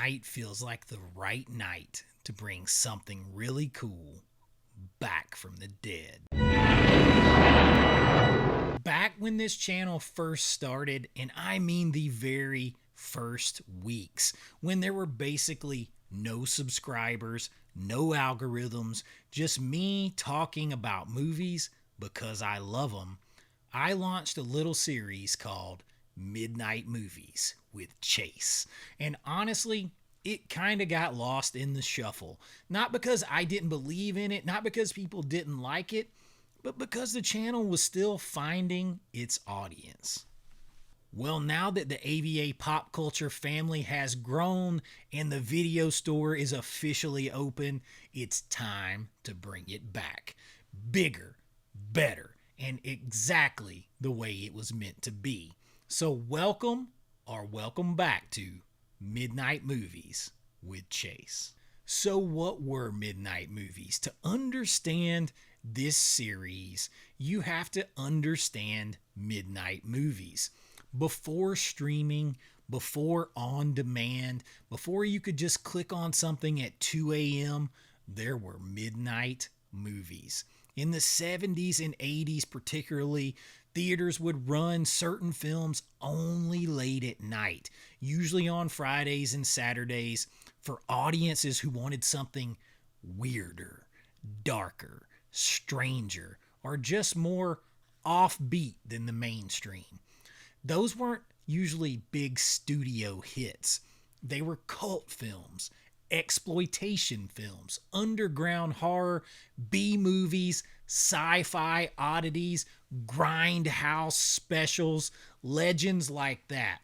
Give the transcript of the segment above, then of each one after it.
Tonight feels like the right night to bring something really cool back from the dead. Back when this channel first started, and I mean the very first weeks, when there were basically no subscribers, no algorithms, just me talking about movies because I love them, I launched a little series called Midnight Movies with Chase. And honestly, it kind of got lost in the shuffle. Not because I didn't believe in it, not because people didn't like it, but because the channel was still finding its audience. Well, now that the AVA pop culture family has grown and the video store is officially open, it's time to bring it back. Bigger, better, and exactly the way it was meant to be. So welcome back to Midnight Movies with Chase. So what were Midnight Movies? To understand this series, you have to understand midnight movies. Before streaming, before on demand, before you could just click on something at 2 a.m., there were midnight movies. In the 70s and 80s particularly, theaters would run certain films only late at night, usually on Fridays and Saturdays, for audiences who wanted something weirder, darker, stranger, or just more offbeat than the mainstream. Those weren't usually big studio hits. They were cult films, exploitation films, underground horror, B-movies, sci-fi oddities, grindhouse specials, legends like that.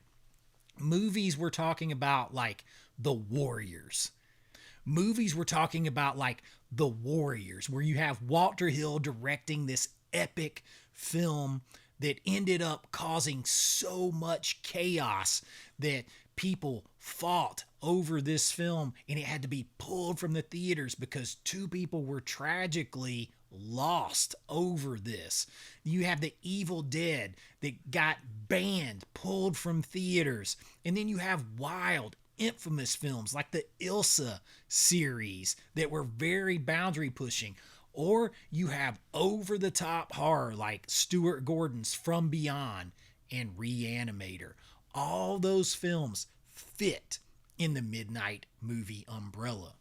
Movies we're talking about like The Warriors. Movies we're talking about like The Warriors, where you have Walter Hill directing this epic film that ended up causing so much chaos that people fought over this film and it had to be pulled from the theaters because two people were tragically lost over this. You have The Evil Dead that got banned, pulled from theaters. And then you have wild, infamous films like the Ilsa series that were very boundary pushing. Or you have over-the-top horror like Stuart Gordon's From Beyond and Reanimator. All those films fit in the midnight movie umbrella.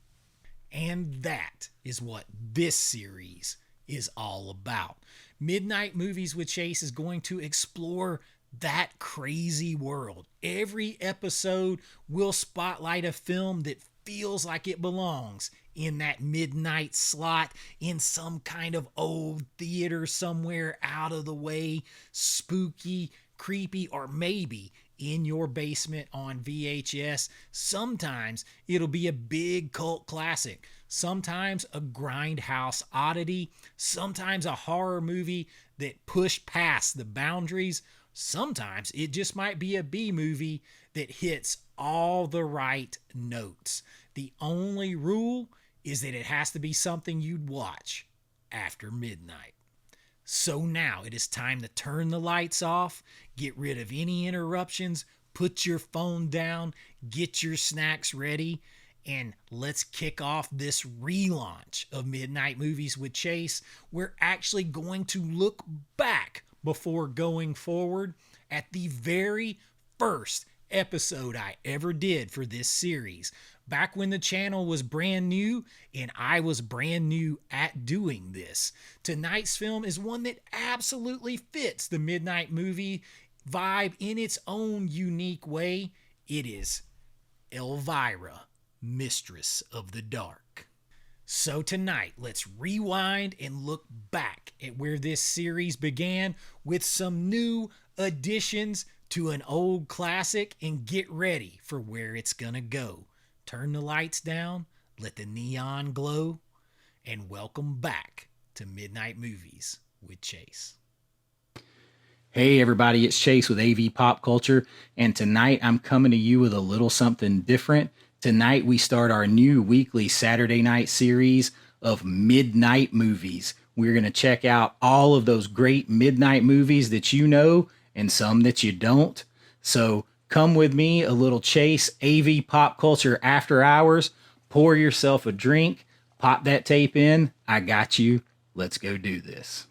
And that is what this series is all about. Midnight Movies with Chase is going to explore that crazy world. Every episode will spotlight a film that feels like it belongs in that midnight slot in some kind of old theater somewhere out of the way, spooky, creepy, or maybe in your basement on VHS. Sometimes it'll be a big cult classic, sometimes a grindhouse oddity, sometimes a horror movie that pushed past the boundaries. Sometimes it just might be a B movie that hits all the right notes. The only rule is that it has to be something you'd watch after midnight. So now it is time to turn the lights off, get rid of any interruptions, put your phone down, get your snacks ready, and let's kick off this relaunch of Midnight Movies with Chase. We're actually going to look back before going forward at the very first episode I ever did for this series. Back when the channel was brand new and I was brand new at doing this. Tonight's film is one that absolutely fits the midnight movie vibe in its own unique way. It is Elvira, Mistress of the Dark. So tonight, let's rewind and look back at where this series began with some new additions to an old classic and get ready for where it's gonna go. Turn the lights down, let the neon glow, and welcome back to Midnight Movies with Chase. Hey everybody, it's Chase with AV Pop Culture, and tonight I'm coming to you with a little something different. Tonight we start our new weekly Saturday night series of Midnight Movies. We're going to check out all of those great midnight movies that you know and some that you don't. So Come with me, a little chase, AV pop culture after hours. Pour yourself a drink, pop that tape in. I got you. Let's go do this.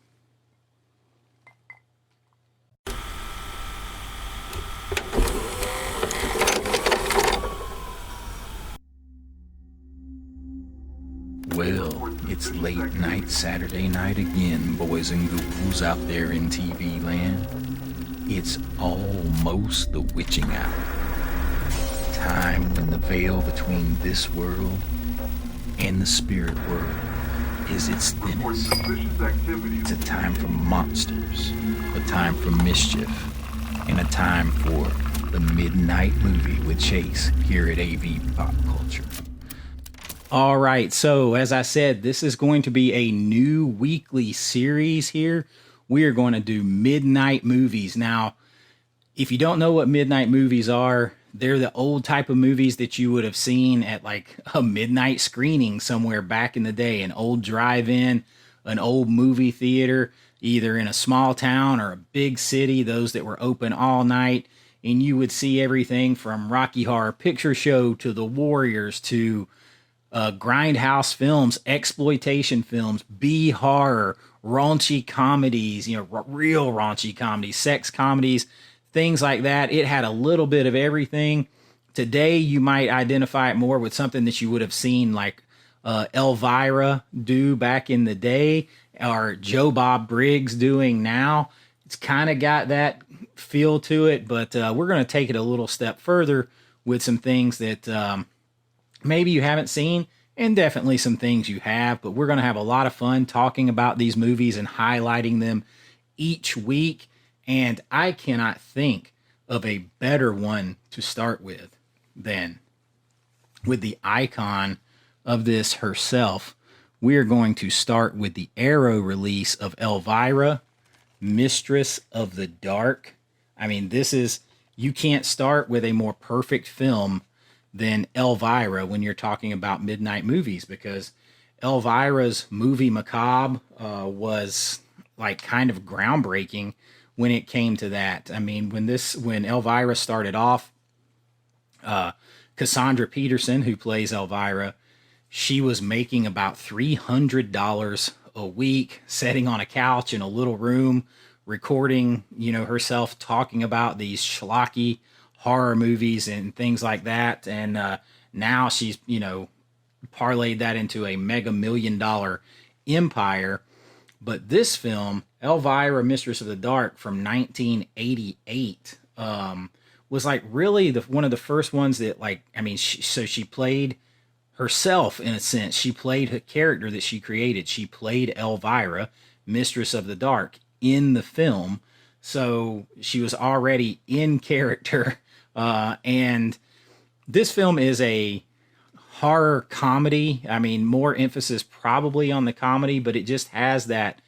Well, it's late night Saturday night again, boys and ghouls out there in TV land. It's almost the witching hour. Time when the veil between this world and the spirit world is its thinnest. It's a time for monsters, a time for mischief, and a time for the Midnight Movie with Chase here at AV Pop Culture. All right, so as I said, this is going to be a new weekly series here. We are going to do midnight movies. Now, if you don't know what midnight movies are, they're the old type of movies that you would have seen at like a midnight screening somewhere back in the day, an old drive-in, an old movie theater, either in a small town or a big city, those that were open all night. And you would see everything from Rocky Horror Picture Show to The Warriors to grindhouse films, exploitation films, B horror, raunchy comedies, real raunchy comedies, sex comedies, things like that. It had a little bit of everything. Today, you might identify it more with something that you would have seen like Elvira do back in the day, or Joe Bob Briggs doing now. It's kind of got that feel to it, but we're going to take it a little step further with some things that maybe you haven't seen, and definitely some things you have, but we're going to have a lot of fun talking about these movies and highlighting them each week. And I cannot think of a better one to start with than with the icon of this herself. We are going to start with the Arrow release of Elvira, Mistress of the Dark. I mean, you can't start with a more perfect film than Elvira when you're talking about midnight movies, because Elvira's movie macabre was like kind of groundbreaking when it came to that. I mean, when Elvira started off, Cassandra Peterson, who plays Elvira, she was making about $300 a week, sitting on a couch in a little room, recording, herself talking about these schlocky horror movies and things like that. And now she's, parlayed that into a mega $1 million empire. But this film, Elvira, Mistress of the Dark from 1988, was like really one of the first ones that she played herself in a sense. She played her character that she created. She played Elvira, Mistress of the Dark, in the film. So she was already in character. And this film is a horror comedy. I mean, more emphasis probably on the comedy, but it just has that.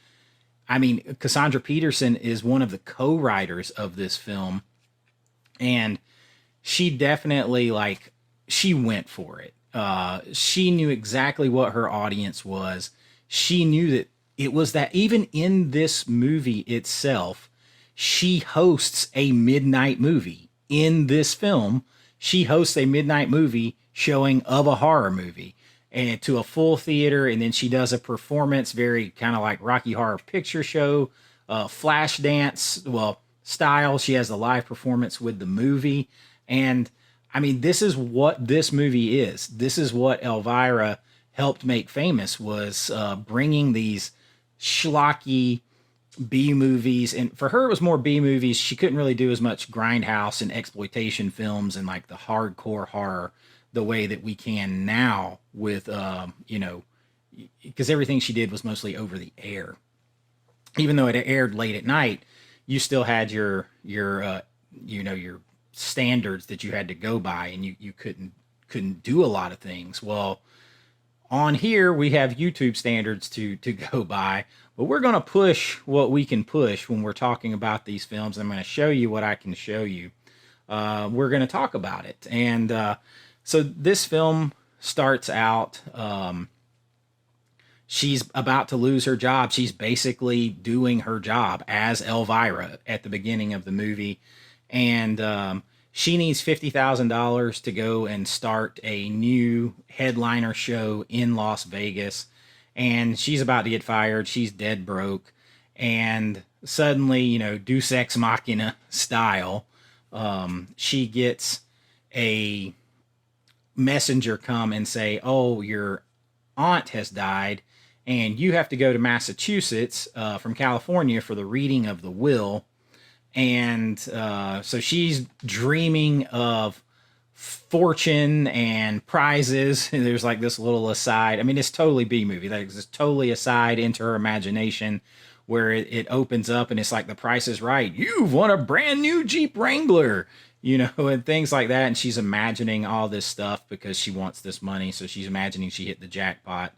I mean, Cassandra Peterson is one of the co-writers of this film, and she definitely she went for it. She knew exactly what her audience was. She knew that it was that even in this movie itself, she hosts a midnight movie. In this film, she hosts a midnight movie showing of a horror movie, and to a full theater, and then she does a performance very kind of like Rocky Horror Picture Show, flash dance, style. She has a live performance with the movie. And I mean, this is what this movie is. This is what Elvira helped make famous, was bringing these schlocky B movies. And for her, it was more B movies. She couldn't really do as much grindhouse and exploitation films and like the hardcore horror the way that we can now with, because everything she did was mostly over the air. Even though it aired late at night, you still had your standards that you had to go by, and you couldn't do a lot of things. Well, on here we have YouTube standards to go by, but we're going to push what we can push when we're talking about these films. I'm going to show you what I can show you. We're going to talk about it. And so this film starts out, she's about to lose her job. She's basically doing her job as Elvira at the beginning of the movie. And she needs $50,000 to go and start a new headliner show in Las Vegas. And she's about to get fired. She's dead broke. And suddenly, Deus Ex Machina style, she gets a messenger come and say, "Oh, your aunt has died, and you have to go to Massachusetts from California for the reading of the will." And so she's dreaming of fortune and prizes. And there's like this little aside. I mean, it's totally B movie. Like it's totally aside into her imagination where it opens up and it's like The Price is Right. You've won a brand new Jeep Wrangler, and things like that. And she's imagining all this stuff because she wants this money. So she's imagining she hit the jackpot.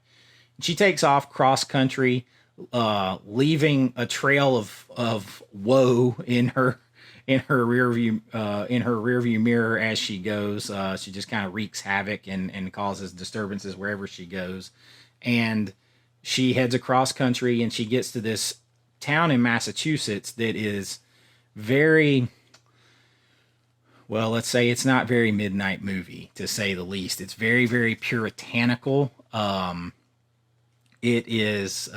She takes off cross country, leaving a trail of woe in her rear view mirror as she goes. She just kind of wreaks havoc and causes disturbances wherever she goes. And she heads across country and she gets to this town in Massachusetts that is very, well, let's say it's not very midnight movie, to say the least. It's very, very puritanical. It is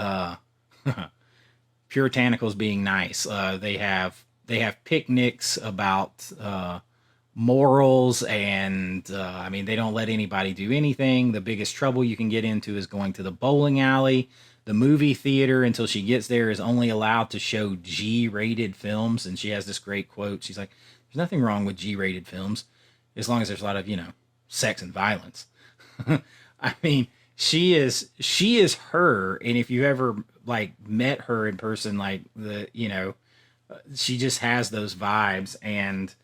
puritanicals being nice. They have picnics about morals, and I mean, they don't let anybody do anything. The biggest trouble you can get into is going to the bowling alley. The movie theater, until she gets there, is only allowed to show G-rated films, and she has this great quote. She's like, "There's nothing wrong with G-rated films, as long as there's a lot of sex and violence." I mean, she is her, and if you ever like met her in person, like she just has those vibes. And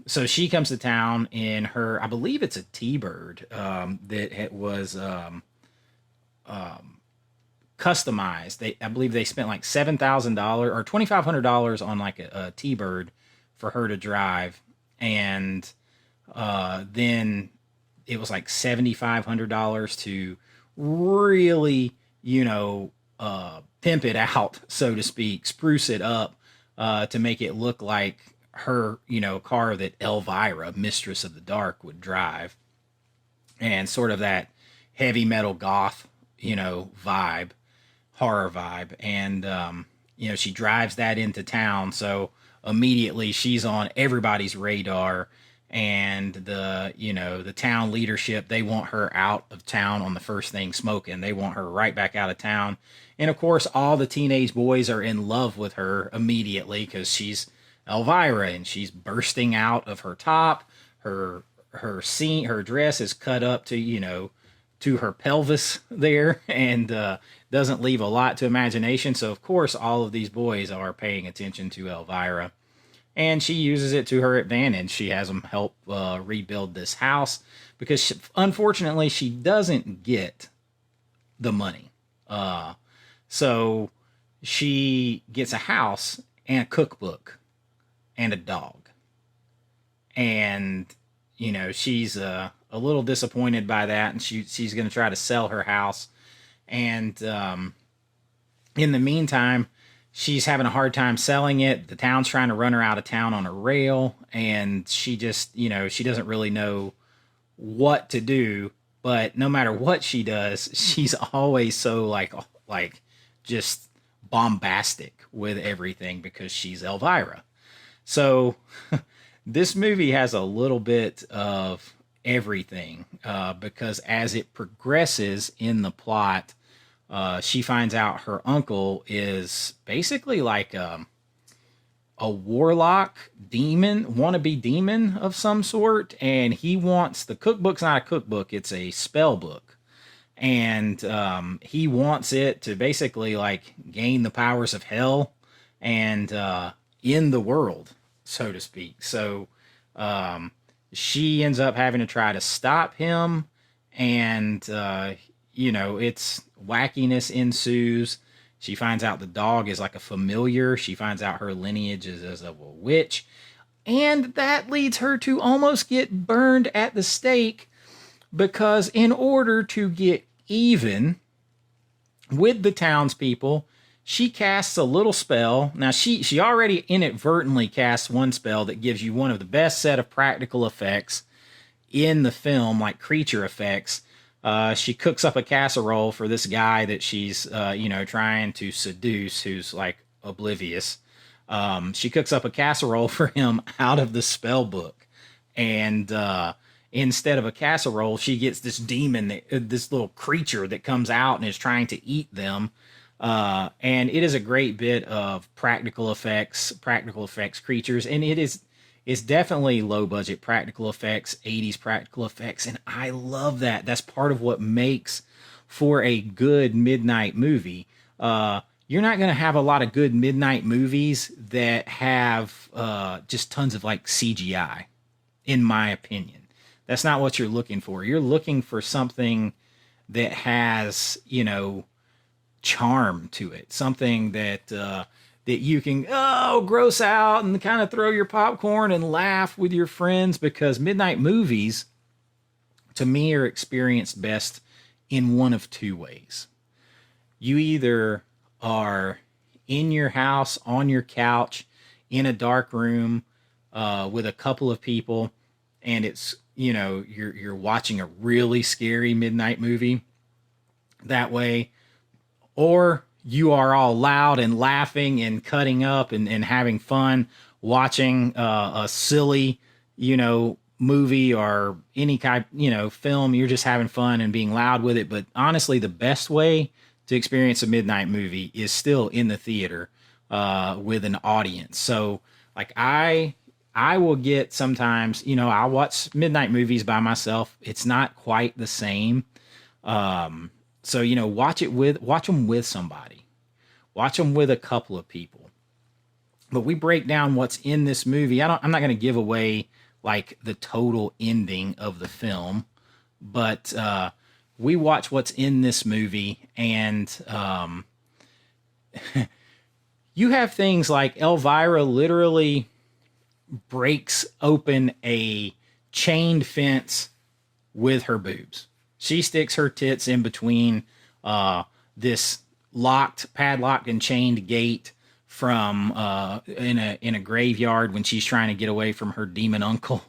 so she comes to town in her, I believe it's a T-Bird that was customized. I believe they spent like $7,000 or $2,500 on like a T-Bird for her to drive, and then it was like $7,500 to really, pimp it out, so to speak, spruce it up to make it look like her, car that Elvira, Mistress of the Dark, would drive. And sort of that heavy metal goth, vibe, horror vibe. And, she drives that into town. So immediately she's on everybody's radar. And the town leadership, they want her out of town on the first thing smoking. They want her right back out of town. And of course, all the teenage boys are in love with her immediately because she's Elvira and she's bursting out of her top. Her dress is cut up to her pelvis there, and doesn't leave a lot to imagination. So of course, all of these boys are paying attention to Elvira. And she uses it to her advantage. She has them help rebuild this house because, unfortunately, she doesn't get the money. So she gets a house and a cookbook and a dog. And, she's a little disappointed by that. And she's going to try to sell her house. And in the meantime, she's having a hard time selling it. The town's trying to run her out of town on a rail, and she just, she doesn't really know what to do. But no matter what she does, she's always so like just bombastic with everything because she's Elvira. So this movie has a little bit of everything because as it progresses in the plot, she finds out her uncle is basically like a warlock wannabe demon of some sort. And he wants, the cookbook's not a cookbook, it's a spell book. And he wants it to basically like gain the powers of hell and in the world, so to speak. So she ends up having to try to stop him. And, it's wackiness ensues. She finds out the dog is like a familiar. She finds out her lineage is as of a witch. And that leads her to almost get burned at the stake because in order to get even with the townspeople, she casts a little spell. Now she already inadvertently casts one spell that gives you one of the best set of practical effects in the film, like creature effects. She cooks up a casserole for this guy that she's trying to seduce, who's like oblivious. She cooks up a casserole for him out of the spell book, and instead of a casserole, she gets this demon, this little creature that comes out and is trying to eat them. And it is a great bit of practical effects creatures, and it's definitely low budget practical effects, 80s practical effects, and I love that. That's part of what makes for a good midnight movie. You're not going to have a lot of good midnight movies that have just tons of like CGI, in my opinion. That's not what you're looking for. You're looking for something that has, charm to it, something that you can gross out and kind of throw your popcorn and laugh with your friends, because midnight movies to me are experienced best in one of two ways. You either are in your house on your couch in a dark room with a couple of people, and it's you're watching a really scary midnight movie that way, or you are all loud and laughing and cutting up and having fun watching a silly, movie or any kind, film. You're just having fun and being loud with it. But honestly, the best way to experience a midnight movie is still in the theater with an audience. So like I will get sometimes, I'll watch midnight movies by myself. It's not quite the same. So, watch them with somebody. Watch them with a couple of people. But we break down what's in this movie. I'm not going to give away like the total ending of the film, but we watch what's in this movie, and you have things like Elvira literally breaks open a chained fence with her boobs. She sticks her tits in between this padlocked and chained gate from in a graveyard when she's trying to get away from her demon uncle,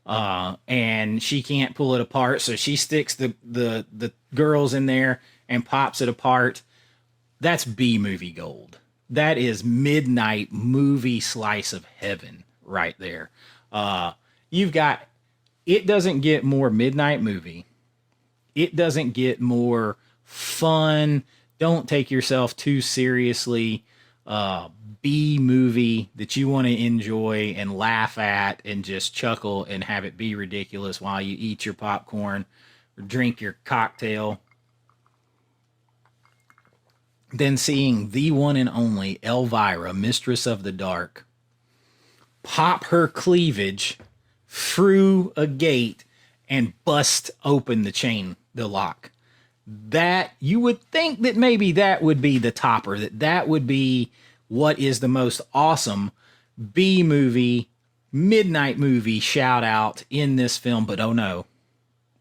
and she can't pull it apart, so she sticks the girls in there and pops it apart. That's B movie gold. That is midnight movie slice of heaven right there. You've got, it doesn't get more midnight movie. It doesn't get more fun. Don't take yourself too seriously. B movie that you want to enjoy and laugh at and just chuckle and have it be ridiculous while you eat your popcorn or drink your cocktail. Then seeing the one and only Elvira, Mistress of the Dark, pop her cleavage through a gate and bust open the lock. That, you would think that maybe that would be the topper, that would be what is the most awesome B movie, midnight movie shout out in this film. But oh no,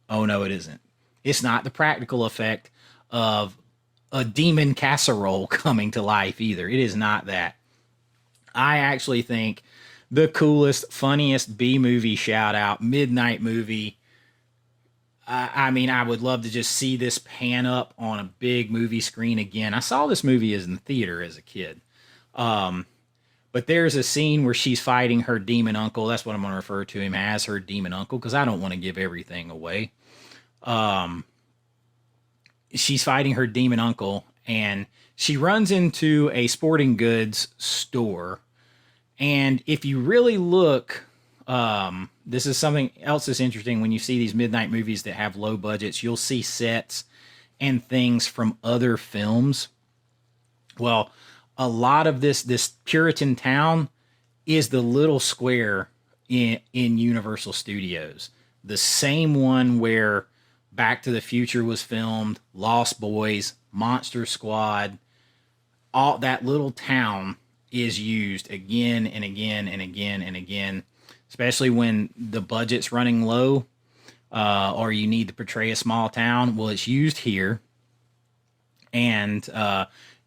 it isn't. It's not the practical effect of a demon casserole coming to life either. It is not that. I actually think the coolest, funniest B movie shout out, midnight movie. I mean, I would love to just see this pan up on a big movie screen again. I saw this movie in the theater as a kid. But there's a scene where she's fighting her demon uncle. That's what I'm going to refer to him as, her demon uncle, because I don't want to give everything away. She's fighting her demon uncle, and she runs into a sporting goods store. And if you really look, this is something else that's interesting when you see these midnight movies that have low budgets. You'll see sets and things from other films. Well, a lot of this Puritan town is the little square in Universal Studios. The same one where Back to the Future was filmed, Lost Boys, Monster Squad, all that little town is used again and again and again and again, especially when the budget's running low, or you need to portray a small town. Well, it's used here. And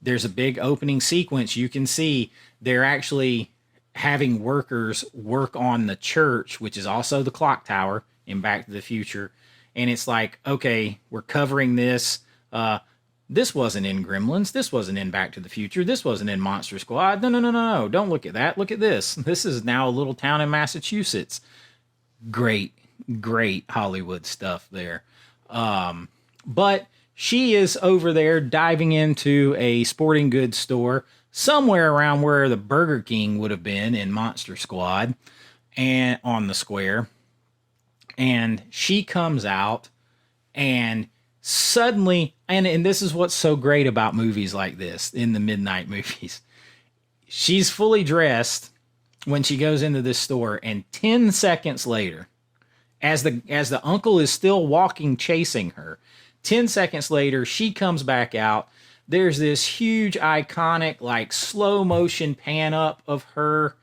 there's a big opening sequence. You can see they're actually having workers work on the church, which is also the clock tower in Back to the Future. And it's like, okay, we're covering this. This wasn't in Gremlins. This wasn't in Back to the Future. This wasn't in Monster Squad. No, no, no, no, no. Don't look at that. Look at this. This is now a little town in Massachusetts. Great, great Hollywood stuff there. But she is over there diving into a sporting goods store somewhere around where the Burger King would have been in Monster Squad and on the square. And she comes out and suddenly, and this is what's so great about movies like this, in the midnight movies, she's fully dressed when she goes into this store, and 10 seconds later, as the uncle is still walking chasing her, 10 seconds later she comes back out. There's this huge iconic like slow motion pan up of her,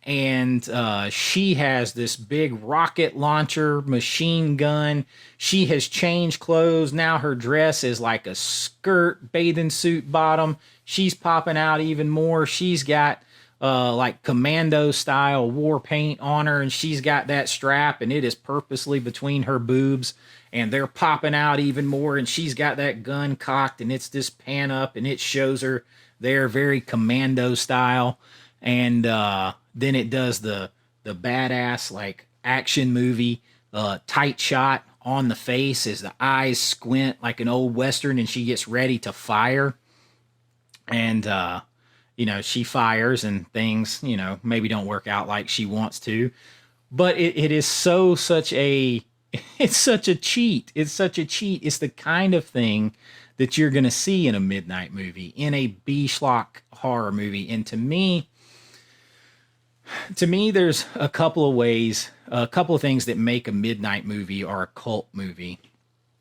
and she has this big rocket launcher machine gun. She has changed clothes. Now her dress is like a skirt bathing suit bottom. She's popping out even more. She's got like commando style war paint on her, and she's got that strap, and it is purposely between her boobs, and they're popping out even more, and she's got that gun cocked, and it's this pan up, and it shows her there very commando style. And then it does the badass like action movie tight shot on the face as the eyes squint like an old western, and she gets ready to fire. And she fires, and things maybe don't work out like she wants to. But it is such a it's such a cheat. It's such a cheat. It's the kind of thing that you're going to see in a midnight movie, in a B-schlock horror movie. And to me, there's a couple of ways, a couple of things that make a midnight movie or a cult movie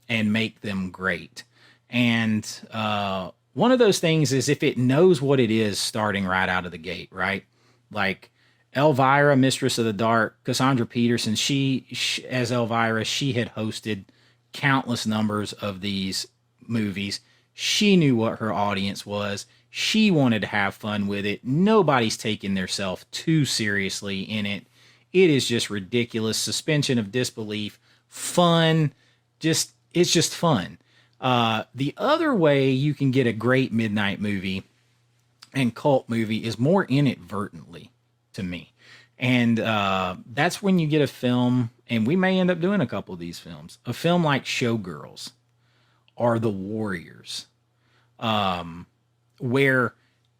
and make them great. And one of those things is if it knows what it is starting right out of the gate, right? Like Elvira, Mistress of the Dark, Cassandra Peterson, she as Elvira, she had hosted countless numbers of these movies. She knew what her audience was. She wanted to have fun with it. Nobody's taking themselves too seriously in it. It is just ridiculous. Suspension of disbelief. Fun. It's just fun. The other way you can get a great midnight movie and cult movie is more inadvertently, to me. And that's when you get a film, and we may end up doing a couple of these films, a film like Showgirls or The Warriors, where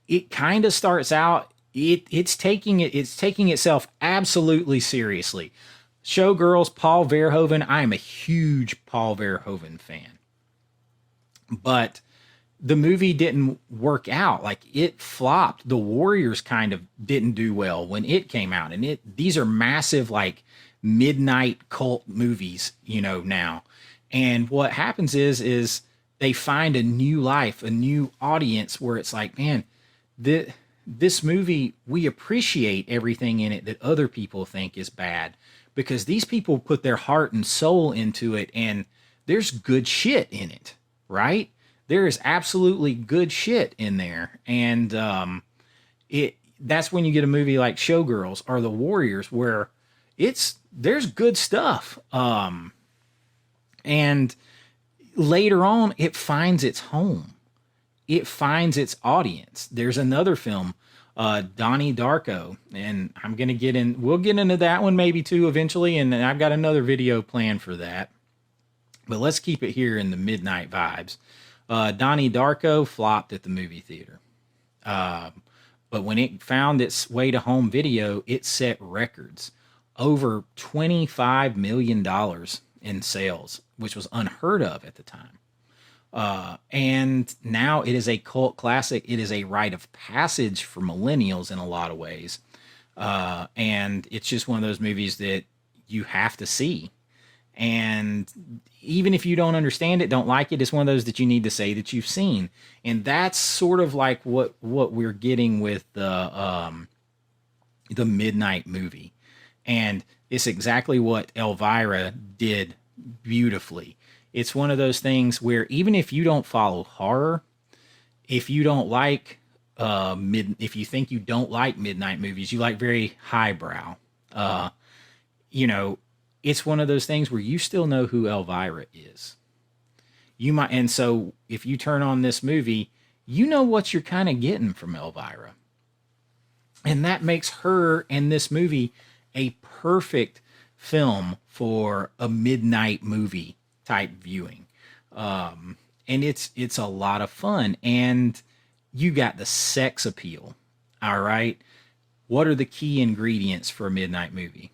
it kind of starts out, it's taking itself absolutely seriously. Showgirls, Paul Verhoeven, I am a huge Paul Verhoeven fan. But the movie didn't work out. Like, it flopped. The Warriors kind of didn't do well when it came out. And these are massive, like, midnight cult movies, now. And what happens is they find a new life, a new audience where it's like, man, this movie, we appreciate everything in it that other people think is bad, because these people put their heart and soul into it, and there's good shit in it, right? There is absolutely good shit in there. And that's when you get a movie like Showgirls or The Warriors, where there's good stuff. And later on, it finds its home. It finds its audience. There's another film, Donnie Darko, and we'll get into that one maybe too eventually, and I've got another video planned for that. But let's keep it here in the midnight vibes. Donnie Darko flopped at the movie theater. But when it found its way to home video, it set records. Over $25 million in sales, which was unheard of at the time. And now it is a cult classic. It is a rite of passage for millennials in a lot of ways. And it's just one of those movies that you have to see. And even if you don't understand it, don't like it, it's one of those that you need to say that you've seen. And that's sort of like what we're getting with the midnight movie. And it's exactly what Elvira did beautifully. It's one of those things where even if you don't follow horror, if you don't like if you think you don't like midnight movies, you like very highbrow, uh, you know, it's one of those things where you still know who Elvira is. You might, and so if you turn on this movie, you know what you're kind of getting from Elvira. And that makes her and this movie a perfect film for a midnight movie type viewing. And it's a lot of fun. And you got the sex appeal. All right. What are the key ingredients for a midnight movie?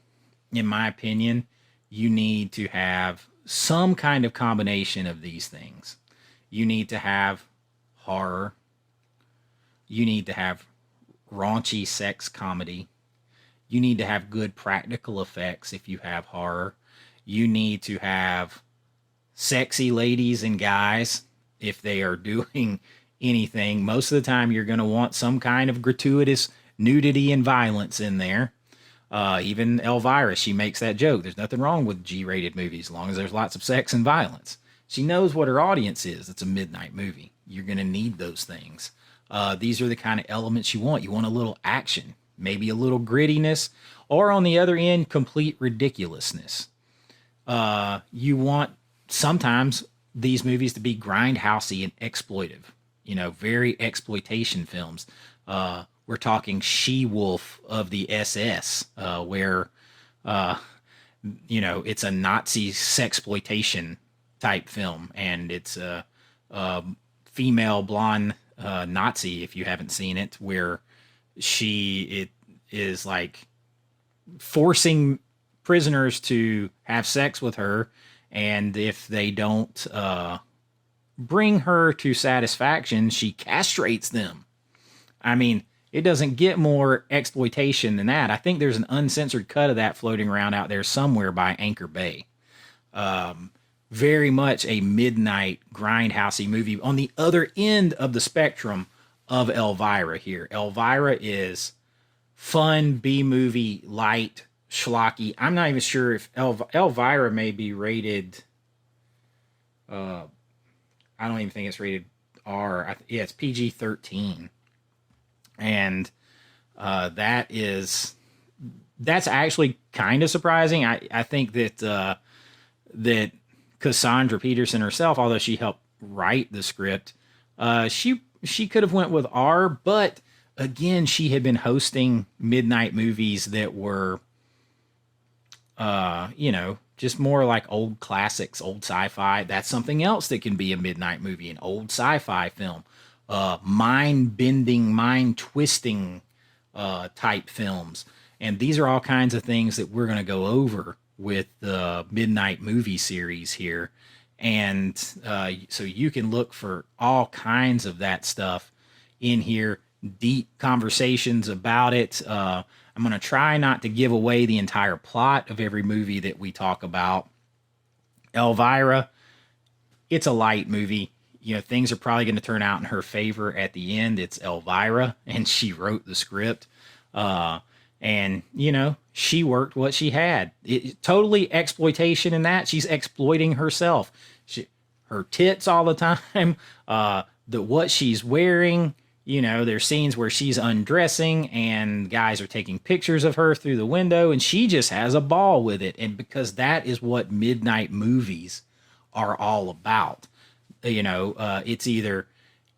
In my opinion, you need to have some kind of combination of these things. You need to have horror. You need to have raunchy sex comedy. You need to have good practical effects if you have horror. You need to have sexy ladies and guys if they are doing anything. Most of the time, you're going to want some kind of gratuitous nudity and violence in there. Even Elvira, she makes that joke. There's nothing wrong with G-rated movies as long as there's lots of sex and violence. She knows what her audience is. It's a midnight movie. You're going to need those things. These are the kind of elements you want. You want a little action, maybe a little grittiness, or on the other end, complete ridiculousness. You want sometimes these movies to be grindhousey and exploitive, very exploitation films. We're talking She-Wolf of the SS, where, it's a Nazi sexploitation type film, and it's a female blonde Nazi, if you haven't seen it, where it is like forcing prisoners to have sex with her, and if they don't bring her to satisfaction, she castrates them. I mean, it doesn't get more exploitation than that. I think there's an uncensored cut of that floating around out there somewhere by Anchor Bay. Very much a midnight grindhousey movie on the other end of the spectrum of Elvira here. Elvira is fun, B-movie, light, schlocky. I'm not even sure if Elvira may be rated... I don't even think it's rated R. Yeah, it's PG-13. And that's actually kind of surprising. I think that that Cassandra Peterson herself, although she helped write the script, she could have went with R. But again, she had been hosting midnight movies that were, just more like old classics, old sci-fi. That's something else that can be a midnight movie, an old sci-fi film. Mind-bending, mind-twisting type films. And these are all kinds of things that we're going to go over with the Midnight Movie series here. And so you can look for all kinds of that stuff in here, deep conversations about it. I'm going to try not to give away the entire plot of every movie that we talk about. Elvira, it's a light movie. Things are probably going to turn out in her favor at the end. It's Elvira, and she wrote the script. And she worked what she had. Totally exploitation in that. She's exploiting herself. Her tits all the time. What she's wearing. There's scenes where she's undressing and guys are taking pictures of her through the window, and she just has a ball with it. And because that is what midnight movies are all about. It's either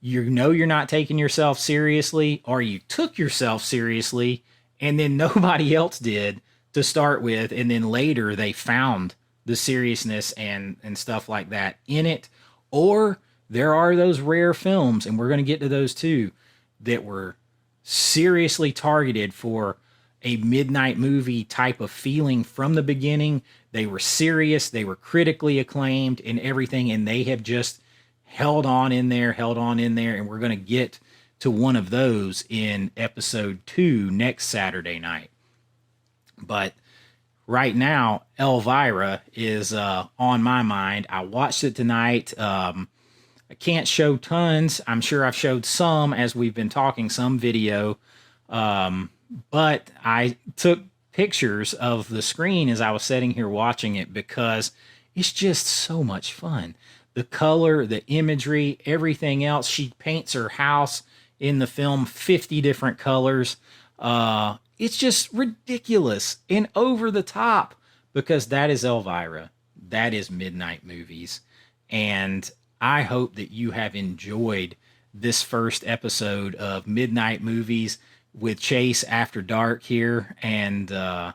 you're not taking yourself seriously, or you took yourself seriously and then nobody else did to start with, and then later they found the seriousness and stuff like that in it. Or there are those rare films, and we're going to get to those too, that were seriously targeted for a midnight movie type of feeling from the beginning. They were serious, they were critically acclaimed and everything, and they have just held on in there, and we're going to get to one of those in episode 2 next Saturday night. But right now, Elvira is on my mind. I watched it tonight. I can't show tons. I'm sure I've showed some as we've been talking, some video. But I took pictures of the screen as I was sitting here watching it because it's just so much fun. the color, the imagery, everything else. She paints her house in the film 50 different colors. It's just ridiculous and over the top because that is Elvira. That is Midnight Movies. And I hope that you have enjoyed this first episode of Midnight Movies with Chase After Dark here. And I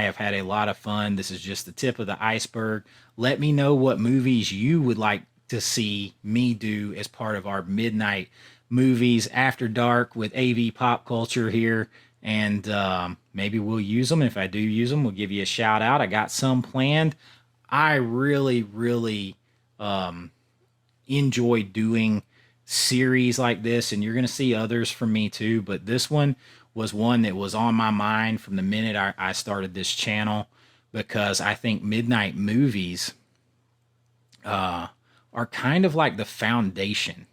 have had a lot of fun. This is just the tip of the iceberg. Let me know what movies you would like to see me do as part of our Midnight Movies After Dark with AV Pop Culture here. And maybe we'll use them. If I do use them, we'll give you a shout out. I got some planned. I really, really enjoy doing series like this, and you're going to see others from me too. But this one was one that was on my mind from the minute I started this channel, because I think Midnight Movies are kind of like the foundation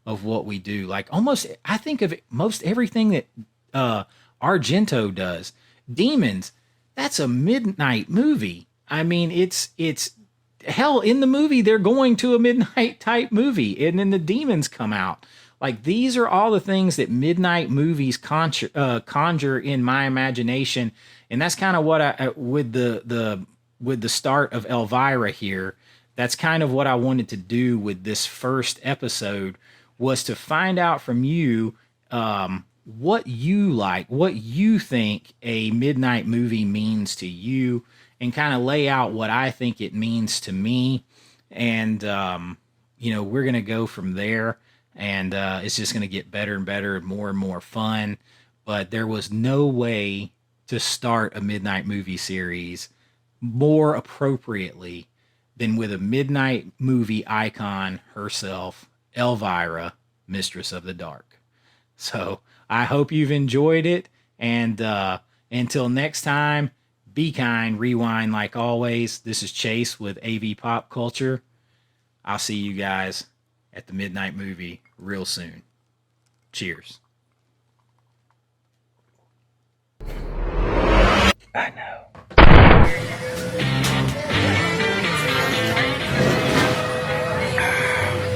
of what we do. Like almost, I think of most everything that Argento does. Demons, that's a midnight movie. I mean, it's hell, in the movie they're going to a midnight type movie, and then the demons come out. Like, these are all the things that midnight movies conjure in my imagination, and that's kind of what I with the start of Elvira here. That's kind of what I wanted to do with this first episode, was to find out from you what you like, what you think a midnight movie means to you, and kind of lay out what I think it means to me. And, we're going to go from there, and it's just going to get better and better and more fun. But there was no way to start a midnight movie series more appropriately than with a midnight movie icon herself, Elvira, Mistress of the Dark. So I hope you've enjoyed it. And until next time, be kind, rewind like always. This is Chase with AV Pop Culture. I'll see you guys at the Midnight Movie real soon. Cheers. I know.